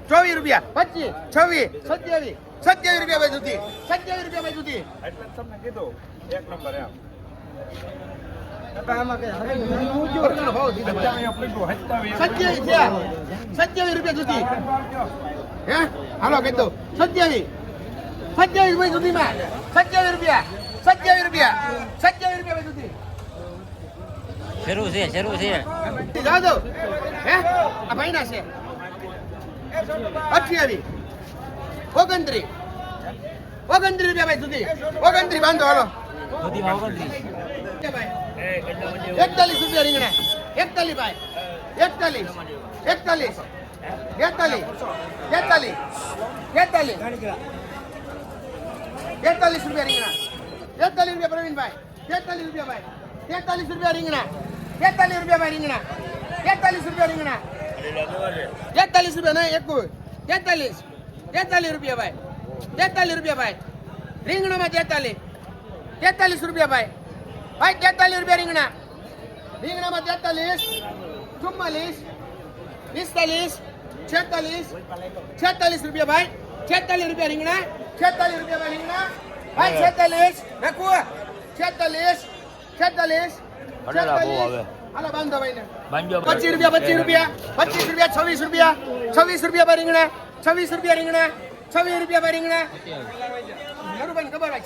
24 રૂપિયા 25 26 27 રૂપિયા ભાઈ સુધી 27 રૂપિયા ભાઈ સુધી એટલે તમને કીધું એક નંબર એમ ₹27 સુધી હે હાલો કહી દો 27 ભાઈ સુધીમાં 27 રૂપિયા 27 ભાઈ સુધી શરૂ છે જાઓ દો હે આ ભાઈ ના છે 28 29 રૂપિયા ભાઈ સુધી 29 બાંધો હાલો 41 રૂપિયા રીંગણા 41 ભાઈ 41 રૂપિયા રીંગણા 43 રૂપિયા પ્રવીણભાઈ 43 રૂપિયા ભાઈ 43 રૂપિયા રીંગણા 43 રૂપિયા ભાઈ રીંગણા 43 રૂપિયા રીંગણા 43 રૂપિયા નહીં એક 43 રૂપિયા ભાઈ 43 રૂપિયા ભાઈ રીંગણામાં 43 રૂપિયા ભાઈ 43 રૂપિયા રીંગણામાં 43 44 46 રૂપિયા ભાઈ 46 રૂપિયા રીંગણા 46 રૂપિયા ભાઈ રીંગણા ભાઈ 46 રાખો 46 હાલો બાંધો ભાઈ ને 25 રૂપિયા 26 રૂપિયા 26 રૂપિયા ભાઈ રીંગણા 26 રૂપિયા રીંગણા 26 રૂપિયા ભાઈ રીંગણા નરુભાઈ ખબર ભાઈ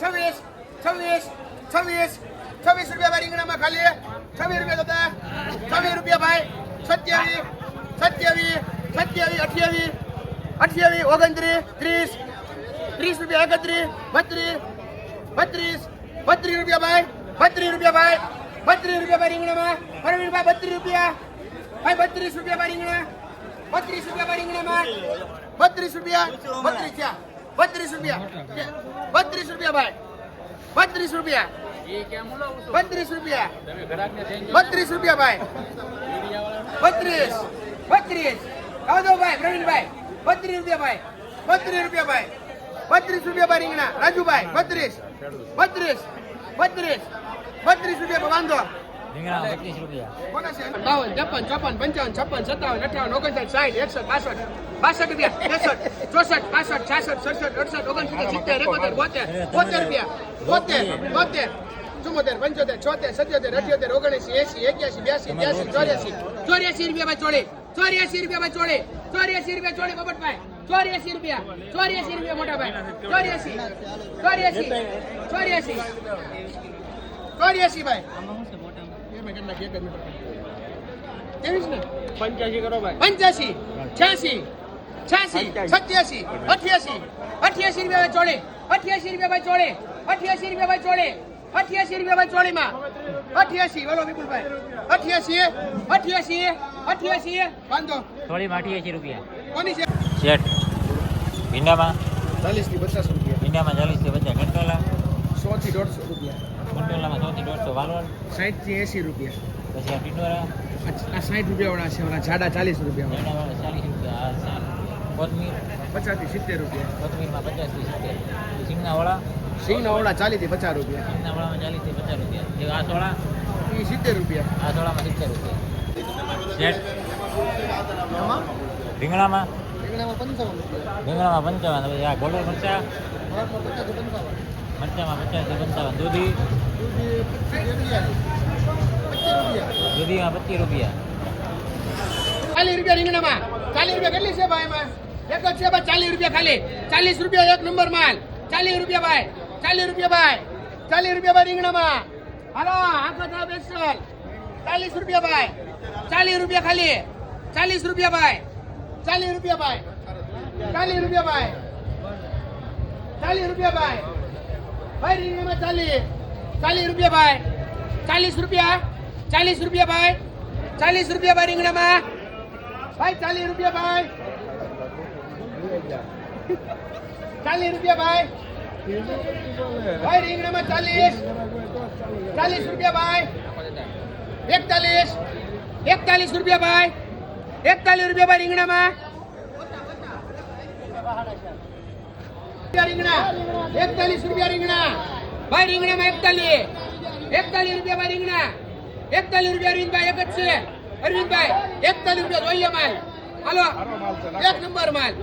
26 રૂપિયા ભાઈ રીંગણામાં ખાલી 26 રૂપિયા થતા 26 રૂપિયા ભાઈ 27 28 29 30 રૂપિયા 31 32 રૂપિયા ભાઈ 32 રૂપિયા ભાઈ રીંગણામાં પરવીનભાઈ 32 રૂપિયા ભાઈ 32 રૂપિયા ભાઈ રીંગણા 32 રૂપિયા ભાઈ રીંગણામાં 32 રૂપિયા 32 રૂપિયા ભાઈ 32 રૂપિયા 32 રૂપિયા ભાઈ 32 આવજો ભાઈ પ્રવીણભાઈ 32 રૂપિયા ભાઈ 32 રૂપિયા ભાઈ 32 રૂપિયા ભાઈ રીંગણા રાજુભાઈ 32 રૂપિયા બાંધો રીંગણા 25 રૂપિયા 52 53 54 55 56 57 58 59 60 61 62 63 64 65 66 67 68 70 72 73 74 75 76 77 78 80 81 82 83 84 રૂપિયા ભાઈ 84 રૂપિયા ભાઈ 84 રૂપિયા બાબતભાઈ 84 રૂપિયા મોટા ભાઈ 84 ભાઈ 85 કરો ભાઈ 85 86 87 88 રૂપિયા ચોળે 88 રૂપિયા ચોળે 88 રૂપિયા ચોળે 88 રૂપિયા ચોળે માં 88 બોલો વિપુલભાઈ 88 બાંધો થોડી માટી 80 રૂપિયા કોની છે શેઠ ભીંડામાં 40 થી 50 રૂપિયા ભીંડામાં 40 થી 50 કંટોલા 100 થી 150 રૂપિયા કંટોલામાં 100 થી 150 વાલોળ 60 થી 80 રૂપિયા પછી આ ટીંડોરા આ 60 રૂપિયા વાળા છે ઓલા જાડા 40 રૂપિયા વાળા એના 40 રૂપિયા આ સાલ કોથમીર 50 થી 70 રૂપિયા કોથમીરમાં 50 થી 70 સિંગનાવાળા સિંગના ઓળા 40 થી 50 રૂપિયા સિંગનાવાળામાં 40 થી 50 રૂપિયા જે આ સોળા એ 70 રૂપિયા આ સોળામાં 70 રૂપિયા શેઠ રીંગણામાં રીંગણામાં 55 રૂપિયા રીંગણામાં 55 પછી આ ગોળો મરચા મરચામાં 50 થી 55 દૂધી દૂધીમાં 25 રૂપિયા 40 રૂપિયા રીંગણામાં 40 રૂપિયા કેટલી છે ભાઈ એમાં એક જ છે ભાઈ 40 રૂપિયા ખાલી 40 રૂપિયા એક નંબર માલ 40 રૂપિયા ભાઈ 40 રૂપિયા ભાઈ રીંગણામાં હાલો આખો થા બેસલ 40 રૂપિયા ભાઈ 40 રૂપિયા ખાલી 40 રૂપિયા ભાઈ 40 રૂપિયા ભાઈ 40 રૂપિયા ભાઈ 40 રૂપિયા ભાઈ ભાઈ રીંગણામાં 40 રૂપિયા ભાઈ 40 રૂપિયા ભાઈ 40 રૂપિયા ભાઈ રીંગણામાં ભાઈ 40 રૂપિયા ભાઈ 40 રૂપિયા ભાઈ ભાઈ રીંગણામાં 40 રૂપિયા ભાઈ 41 રૂપિયા ભાઈ 41 રૂપિયા ભાઈ રીંગણામાં રીંગણા 41 રૂપિયા રીંગણા ભાઈ રીંગણામાં 41 રૂપિયા ભાઈ રીંગણા 41 રૂપિયા અરવિંદભાઈ એક જ છે અરવિંદભાઈ 41 રૂપિયા જોઈએ માલ હાલો એક નંબર માલ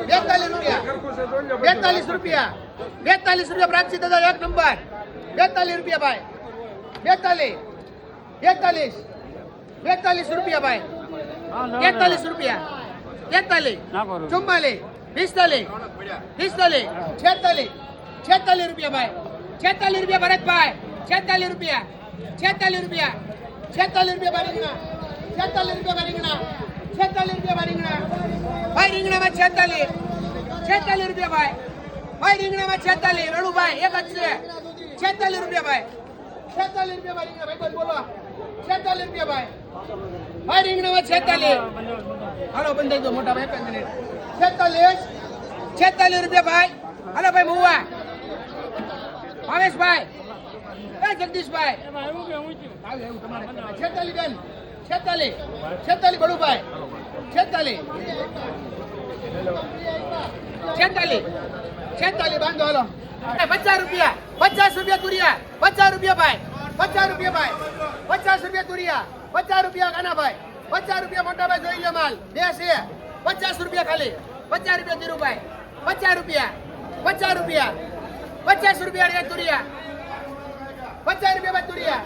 42 રૂપિયા 42 રૂપિયા 42 રૂપિયા પ્રાપ્તિ દાદા એક નંબર 42 રૂપિયા ભાઈ 42 રૂપિયા ભાઈ 43 રૂપિયા 43 44 45 46 રૂપિયા ભાઈ 46 રૂપિયા ભરતભાઈ 46 રૂપિયા 46 રૂપિયા 46 રૂપિયા રીંગણા 46 રૂપિયા રીંગણા 46 રૂપિયા રીંગણા ભાઈ રીંગણામાં 46 રૂપિયા ભાઈ રીંગણામાં 46 રણુભાઈ એક જ છે 46 રૂપિયા ભાઈ 46 રૂપિયા રીંગણા ભાઈ બોલો 46 રૂપિયા ભાઈ રીંગણામાં 46 હાલો બંધાઈ દો મોટા ભાઈ 1 મિનિટ 46 રૂપિયા ભાઈ હાલો ભાઈ મુવા ભાવેશભાઈ એ જગદીશભાઈ એવું તમારે 46 બેન 46 બળુભાઈ 46 બાંધો હાલો 50 રૂપિયા તુરિયા 50 રૂપિયા ભાઈ 50 રૂપિયા 50 રૂપિયા તુરિયા 50 રૂપિયા કાનાભાઈ 50 રૂપિયા મોટા ભાઈ જોઈ લે માલ બે છે 50 રૂપિયા ખાલી 50 રૂપિયા ધીરુભાઈ 50 રૂપિયા 50 રૂપિયા તુરિયા 50 રૂપિયા ભાઈ તુરિયા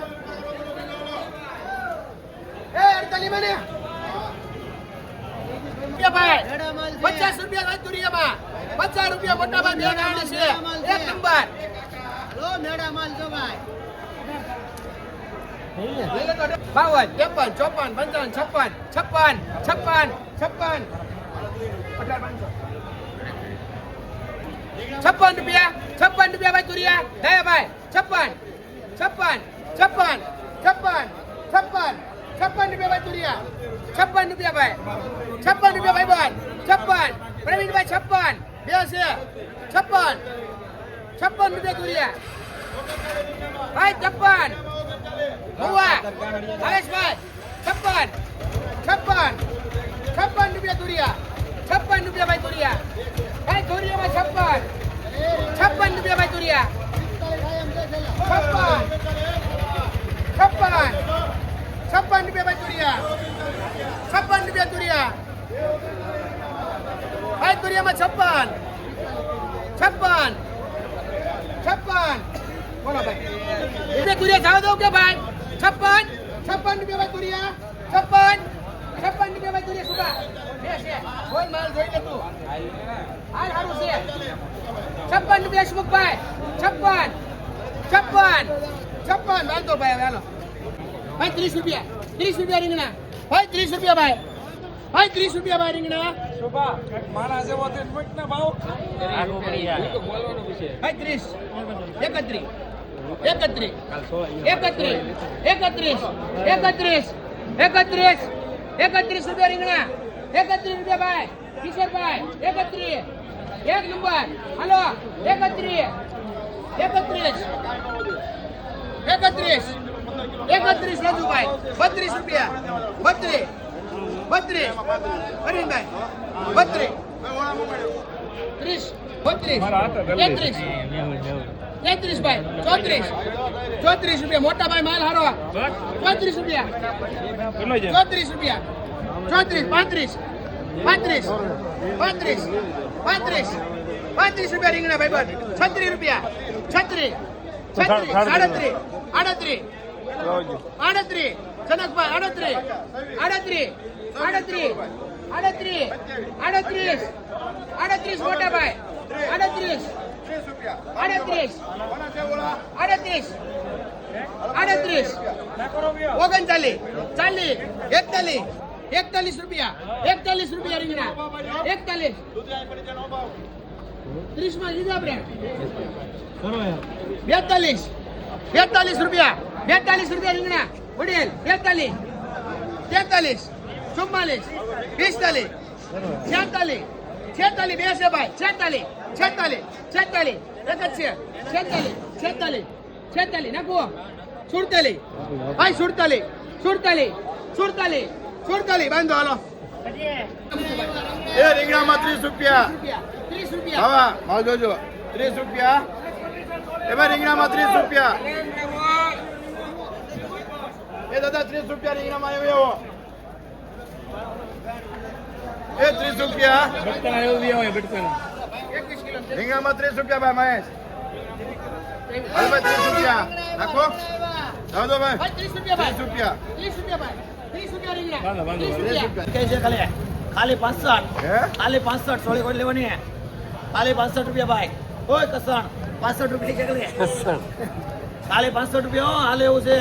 એ અડતાલી મને ભાઈ 50 રૂપિયા ભાઈ તુરિયામાં 50 રૂપિયા મોટા ભાઈ બે ગાડી છે એક નંબર લો મેડા માલ જો ભાઈ 52 53 54 55 56 રૂપિયા ભાઈ તુરિયા હે ભાઈ 56 રૂપિયા ભાઈ તુરિયા 56 રૂપિયા ભાઈ 56 રૂપિયા ભાઈ બોલ 56 પ્રવીણભાઈ 56 બે છે 56 રૂપિયા તુરિયા ભાઈ 56 હુવા હરેશભાઈ 56 રૂપિયા તુરિયા 56 રૂપિયા ભાઈ તુરિયા ભાઈ તુરિયામાં 56 રૂપિયા ભાઈ તુરિયા 56 રૂપિયા ભાઈ તુરિયા 56 રૂપિયા તુરિયા ભાઈ તુરિયામાં 56 બોલો ભાઈ એટલે તુરિયા જાવ દો કે ભાઈ 56 રૂપિયા ભાઈ તુરિયા 56 રૂપિયા ભાઈ તુરિયા સુકા બે છે કોઈ માલ જોઈ લે તું હાલ હારું છે 56 રૂપિયા સુમુખભાઈ 56 બાંધો ભાઈ હવે હાલો ભાઈ 30 રૂપિયા રીંગણા ભાઈ 30 રૂપિયા ભાઈ 30 રૂપિયા ભાઈ રીંગણા મારા જેવો તે મુકને ભાવ ભાઈ 30 31 રૂપિયા રીંગણા 31 રૂપિયા ભાઈ કિશોરભાઈ 31 એક નંબર હાલો 31 રાજુભાઈ 32 રૂપિયા 32 અરવિંદભાઈ 32 33 ભાઈ 34 રૂપિયા મોટા ભાઈ માલ હારો 34 રૂપિયા 34 રૂપિયા 35 રૂપિયા રીંગણા ભાઈ બસ 36 રૂપિયા 36 37 38 જનકભાઈ 38 મોટા ભાઈ 41 રૂપિયા રીંગણા 41 30 માં લીધા આપણે 42 રૂપિયા રીંગણા વડેલ 43 44 45 46 46 બે છે ભાઈ 46 એક જ છે 46 નાખો 47 ભાઈ 47 બાંધો હાલો એ રીંગણામાં 30 રૂપિયા 30 રૂપિયા હા માલ જોજો 30 રૂપિયા એમાં રીંગણામાં 30 રૂપિયા એ દાદા 30 રૂપિયા રીંગણામાં આવ્યો એ 30 રૂપિયા બટકા એવું બી હોય બટકા 21 કિલો રીંગણામાં 30 રૂપિયા ભાઈ મહેશ હાલ ભાઈ 30 રૂપિયા નાખો જાઓ દો ભાઈ ભાઈ 30 રૂપિયા ભાઈ 30 રૂપિયા 30 રૂપિયા ભાઈ 30 રૂપિયા રીંગણા બાંધો, 30 રૂપિયા કે છે ખાલી 65 હે ખાલી 65 સોળી કોઈ લેવાની હે ખાલી 65 રૂપિયા ભાઈ ઓય કસણ 65 રૂપિયા કે ખાલી 65 રૂપિયા હો હાલે એવું છે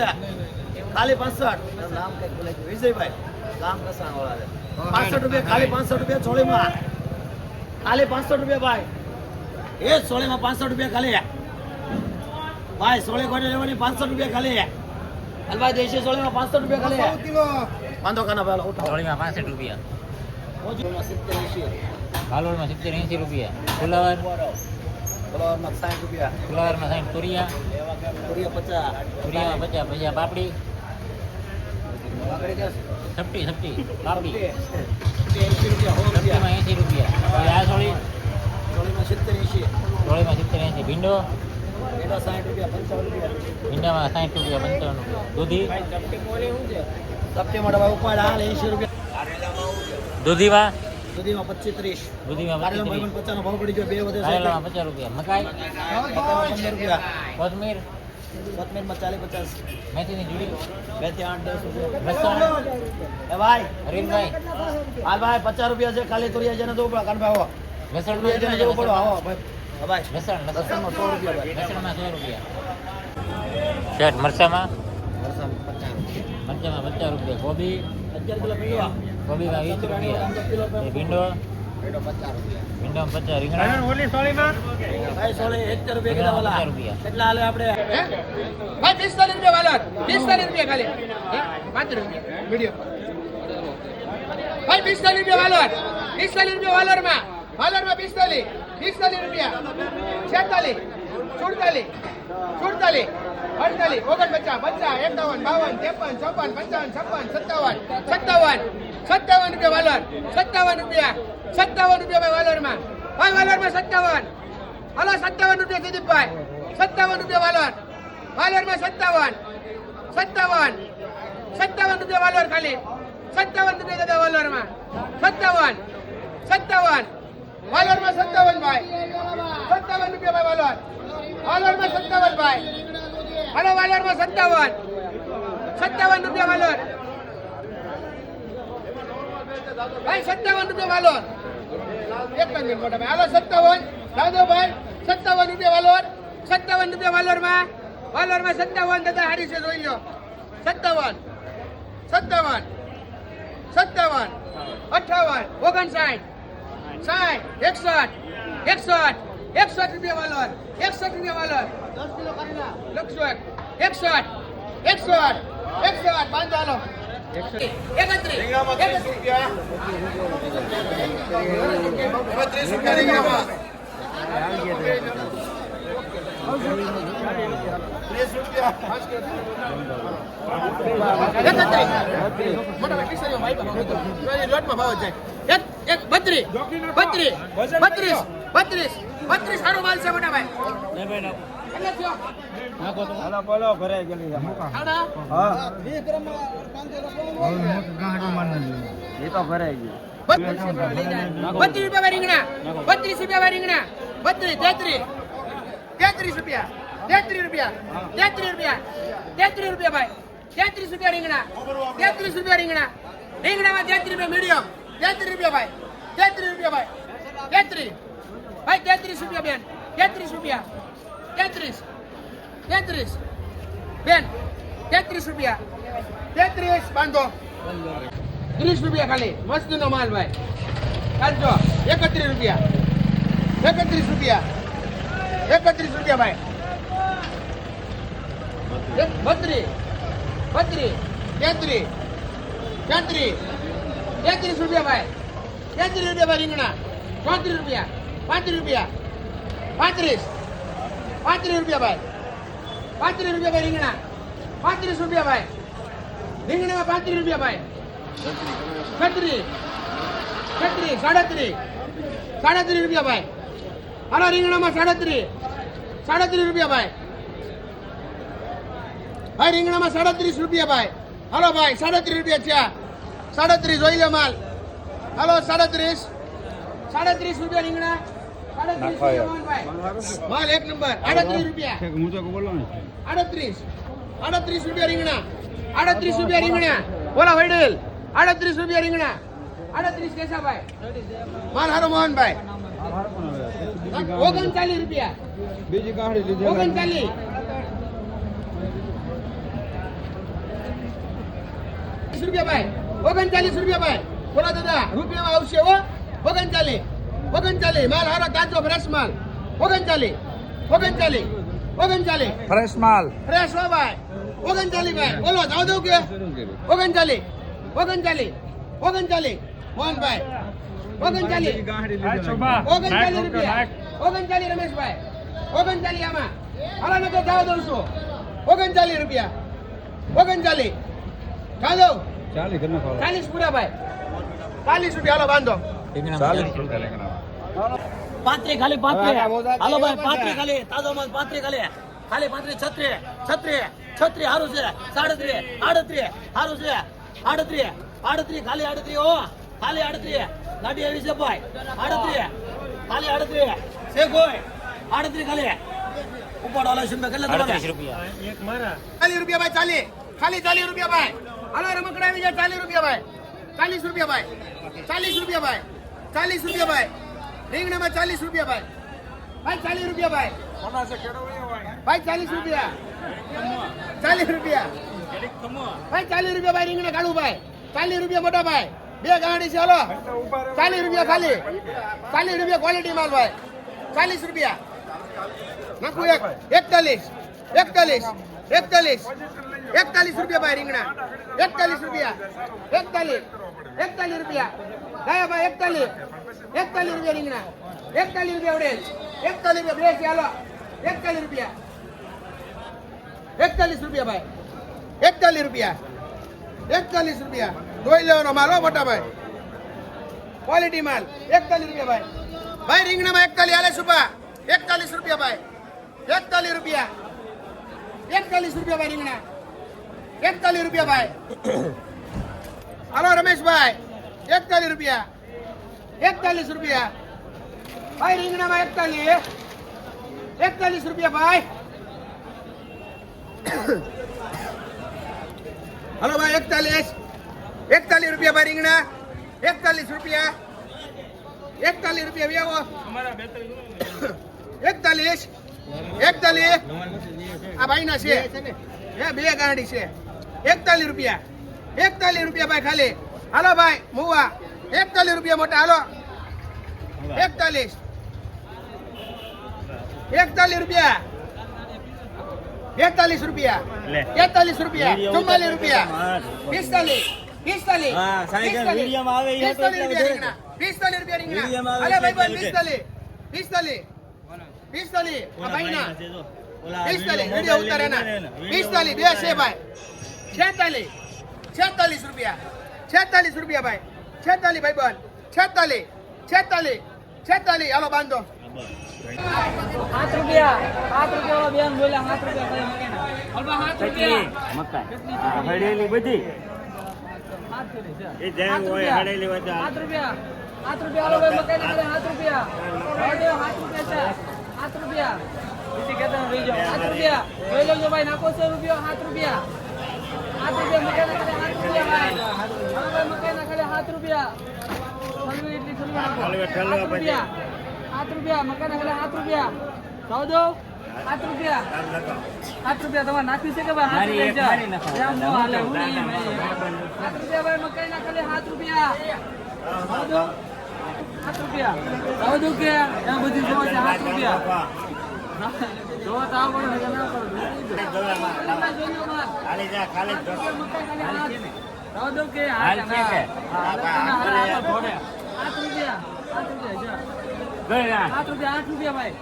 ખાલી 65 નામ કઈ બોલે છે વિજયભાઈ ગામ કસણ વાળા છે 65 રૂપિયા ખાલી 65 રૂપિયા સોળીમાં ખાલી 65 રૂપિયા ભાઈ એ સોળીમાં 65 રૂપિયા ખાલી ભાઈ સોળી કોઈ લેવાની 500 રૂપિયા ખાલી હલવા દેશી સોળીમાં 500 રૂપિયા ખાલી કિલો વાંધો કાના ભાઈ ઉઠાવો ચોળીમાં 65 રૂપિયા મોજમાં 70 કાલોલમાં 70 80 રૂપિયા ફુલાવર ફ્લાવરમાં 60 રૂપિયા ફુલાવરમાં 60 તુરિયા પૂરીયા 50 તુરિયામાં 50 ભજીયા પાપડી આગળ કે સપટી પાપડી 80 રૂપિયા 100 રૂપિયા સપટીમાં 80 રૂપિયા હવે આ સોળી ચોળીમાં 70 80 ચોળીમાં 70 80 ભીંડો એનો 60 રૂપિયા 55 રૂપિયા ભીંડામાં 60 રૂપિયા 55 રૂપિયા દૂધી સપ્ટેમ્બર ભાઈ ઉપાડ હાલ 80 રૂપિયા દૂધીમાં સુધીમાં 25 30 દૂધીમાં કારેલા 25 ભાઈ 50 નો ભાવ પડી ગયો બે વધે કારેલામાં 50 રૂપિયા મકાઈ 15 રૂપિયા કોથમીર કોથમીરમાં 40 50 મેથીની જુડી 2 થી 8 10 રૂપિયા લસણ એ ભાઈ હરીનભાઈ હાલ ભાઈ 50 રૂપિયા છે ખાલી તુરિયા જેને દો કાન ભાઈ આવો લસણ તુરિયા જેને દેવું પડો આવો ભાઈ હા ભાઈ લસણ લસણમાં 100 રૂપિયા ભાઈ લસણમાં 100 રૂપિયા શેઠ મરચામાં મરચામાં 50 રૂપિયા કોબી 11 કિલો પીવા કોબીમાં 20 રૂપિયા એ ભીંડો ભીંડોમાં 50 રીંગણા ભાઈ સોળે 70 રૂપિયા કિલો વાલા 50 રૂપિયા. કેટલા હાલે આપણે ભાઈ 45 રૂપિયા વાલર 45 રૂપિયા ખાલી 5 રૂપિયા વિડિયો ભાઈ 45 રૂપિયા વાલર 45 રૂપિયા વાલરમાં 45 45 રૂપિયા 46 47 48 48 49 57 રૂપિયા વાલર 57 રૂપિયા 57 રૂપિયા ભાઈ વાલરમાં ભાઈ વાલરમાં 57 હાલો 57 રૂપિયા દીદીપભાઈ 57 રૂપિયા વાલર વાલરમાં 57 રૂપિયા વાલર ખાલી 57 રૂપિયા દાદા વાલરમાં 57 વાલરમાં 57 ભાઈ 57 રૂપિયા ભાઈ વાલર વાલરમાં 57 ભાઈ હાલો વાલરમાં 57 રૂપિયા વાલર ભાઈ 57 રૂપિયા વાલર એક મિનિટ મોટા ભાઈ હાલો 57 દાદો ભાઈ 57 રૂપિયા વાલર 57 રૂપિયા વાલરમાં 57 દાદા હારી છે જોઈ લો 57 58 59 60 61 રૂપિયા વાલર 61 રૂપિયા વાલર 10 કિલો કરેલા 61 બાંધો હાલો 31 રીંગણામાં 30 રૂપિયા 30 રૂપિયા રીંગણામાં 30 રૂપિયા સારો માલ છે મોટા ભાઈ ₹32 રૂપિયા રીંગણા 32 રૂપિયા રીંગણા 32 33 રૂપિયા 33 રૂપિયા 33 રૂપિયા ભાઈ 33 રૂપિયા રીંગણા 33 રૂપિયા રીંગણામાં 33 રૂપિયા મીડિયમ 33 રૂપિયા ભાઈ 33 રૂપિયા ભાઈ 33 ભાઈ 33 રૂપિયા બેન 33 રૂપિયા 33 બેન 33 રૂપિયા 33 બાંધો 30 રૂપિયા ખાલી મસ્તીનો માલ ભાઈ કાઢજો 31 રૂપિયા 31 રૂપિયા 31 રૂપિયા ભાઈ 32 33 રૂપિયા ભાઈ 33 રૂપિયા ભાઈ રીંગણા 34 રૂપિયા 35 રૂપિયા 35 રૂપિયા ભાઈ 35 રૂપિયા ભાઈ રીંગણા 35 રૂપિયા ભાઈ રીંગણામાં 35 રૂપિયા ભાઈ 36 37 રૂપિયા ભાઈ હાલો રીંગણામાં 37 રૂપિયા ભાઈ ભાઈ રીંગણામાં 37 રૂપિયા ભાઈ હાલો ભાઈ 37 રૂપિયા છે 37 જોઈ લે માલ હાલો 37 રૂપિયા રીંગણા 37 રૂપિયા મોહનભાઈ માલ એક નંબર 38 રૂપિયા 38 રૂપિયા રીંગણા 38 રૂપિયા રીંગણા બોલા વૈડલ 38 રૂપિયા રીંગણા 38 કેશાભાઈ માલ હારો મોહનભાઈ 39 રૂપિયા બીજી ગાડી લીધી 39 રૂપિયા ભાઈ 39 રૂપિયા ભાઈ બોલા દાદા રૂપિયામાં આવશે હો 39 માલ હારો તાજો ફ્રેશ માલ 39 ફ્રેશ માલ ફ્રેશ હો ભાઈ 39 ભાઈ બોલો જાવ દઉં કે 39 મોહનભાઈ 39 રૂપિયા 39 રમેશભાઈ 39 આમાં હાલો ને તો જાવ દઉં છું 39 રૂપિયા 39 જાવ દઉં 40 પૂરા ભાઈ 40 રૂપિયા હાલો બાંધો પાંત્રી ખાલી પાંત્રી હાલો ભાઈ પાંત્રી ખાલી તાજો માલ પાંત્રી ખાલી ખાલી પાંત્રી 36 હારું છે 37 હારું છે 38 ખાલી 38 ઓ ખાલી 38 ગાડી આવી છે ભાઈ 38 ખાલી 38 છે કોઈ 38 ખાલી ઉપર વાળા છે કેટલા 38 રૂપિયા 40 રૂપિયા ભાઈ 40 ખાલી 40 રૂપિયા ભાઈ હાલો રમકડા આવી જાય 40 રૂપિયા ભાઈ 40 રૂપિયા ભાઈ 40 રૂપિયા ભાઈ 40 રૂપિયા ભાઈ રીંગણામાં 40 રૂપિયા ભાઈ 40 રૂપિયા ભાઈ 40 રૂપિયા 40 રૂપિયા ભાઈ 40 રૂપિયા ભાઈ રીંગણા કાઢું ભાઈ 40 રૂપિયા મોટા ભાઈ બે ગાડી છે હાલો 40 રૂપિયા ખાલી 40 રૂપિયા ક્વોલિટી માલ ભાઈ 40 રૂપિયા નાખું 41 રૂપિયા ભાઈ રીંગણા 41 રૂપિયા 41 રૂપિયા ગયા ભાઈ 41 રૂપિયા રીંગણા 41 રૂપિયા ઉડે 41 રૂપિયા બ્રેક હાલો 41 રૂપિયા 41 રૂપિયા ભાઈ 41 રૂપિયા 41 રૂપિયા ધોઈ લેવાનો માલ હો મોટા ભાઈ ક્વોલિટી માલ 41 રૂપિયા ભાઈ ભાઈ રીંગણામાં 41 હાલે સુપા 41 રૂપિયા ભાઈ 41 રૂપિયા 41 રૂપિયા ભાઈ રીંગણા 41 રૂપિયા ભાઈ હાલો રમેશભાઈ 41 રૂપિયા 41 રૂપિયા ભાઈ રીંગણામાં 41 રૂપિયા ભાઈ હાલો ભાઈ 41 રૂપિયા ભાઈ રીંગણા 41 રૂપિયા 41 રૂપિયા વ્યાવો 41 આ ભાઈના છે હે બે ગાડી છે 41 રૂપિયા ભાઈ ખાલી હાલો ભાઈ મુવા 41 રૂપિયા મોટા હાલો 41 રૂપિયા 43 રૂપિયા 43 રૂપિયા 44 રૂપિયા 45 રીંગણા અલે ભાઈ ભાઈ 45 આ ભાઈના 45 વિડિયો ઉતારેના 45 બે છે ભાઈ 46 રૂપિયા 46 ભાઈ 46 ભાઈ બોલ 46 હાલો બાંધો 7 રૂપિયા બેન બોલ્યા 7 રૂપિયા મકાઈ હળેલી બધી એ જેમ હોય હળેલી બધા 7 રૂપિયા હાલો ભાઈ મકાઈ ના 7 રૂપિયા 7 રૂપિયા બીજી કેતા રહી જાઓ 7 રૂપિયા જોઈ લેજો ભાઈ નાખો 100 રૂપિયા 7 રૂપિયા 7 રૂપિયા મકાઈ ના ખાલી 7 રૂપિયા ભાઈ મકાઈ ના ખાલી 7 રૂપિયા એટલી થોડી નાખો 7 રૂપિયા 7 રૂપિયા મકાઈ ના ખાલી 7 રૂપિયા જાવ દો 7 રૂપિયા 7 રૂપિયા તમારે નાખ્યું છે કે ભાઈ 7 રૂપિયા 7 રૂપિયા ભાઈ મકાઈ ના ખાલી 7 રૂપિયા જાવ દો 7 રૂપિયા જાવ દો કે ત્યાં બધી જોવા છે 7 રૂપિયા જોવા તો આવડે ને ના પડે જાવ દો કે 8 રૂપિયા 8 રૂપિયા ભાઈ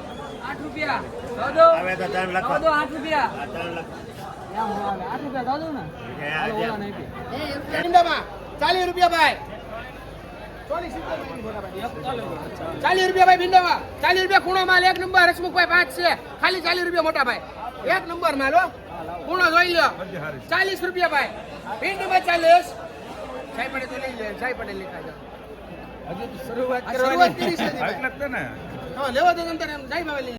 8 રૂપિયા જાવ દો હવે તો તમે લખો જાવ દો 8 રૂપિયા 8 8 રૂપિયા જાવ દો ને હાલો ઓલા નહીં પી ઈંડામાં 40 રૂપિયા ભાઈ 40 રૂપિયા ભાઈ ભીંડામાં 40 રૂપિયા ખૂણો માલ એક નંબર હસમુખભાઈ 5 છે ખાલી 40 રૂપિયા મોટા ભાઈ એક નંબર માલ હો ખૂણો જોઈ લો 40 રૂપિયા ભાઈ ભીંડીમાં 40 સાઈ પડે તો લઈ લે સાઈ પડે લેતા જાઓ આ શરૂઆત કરી છે ભાઈ. એટલે જ તે ને હા, લેવા દો અંદર એમ જાય ભાઈ.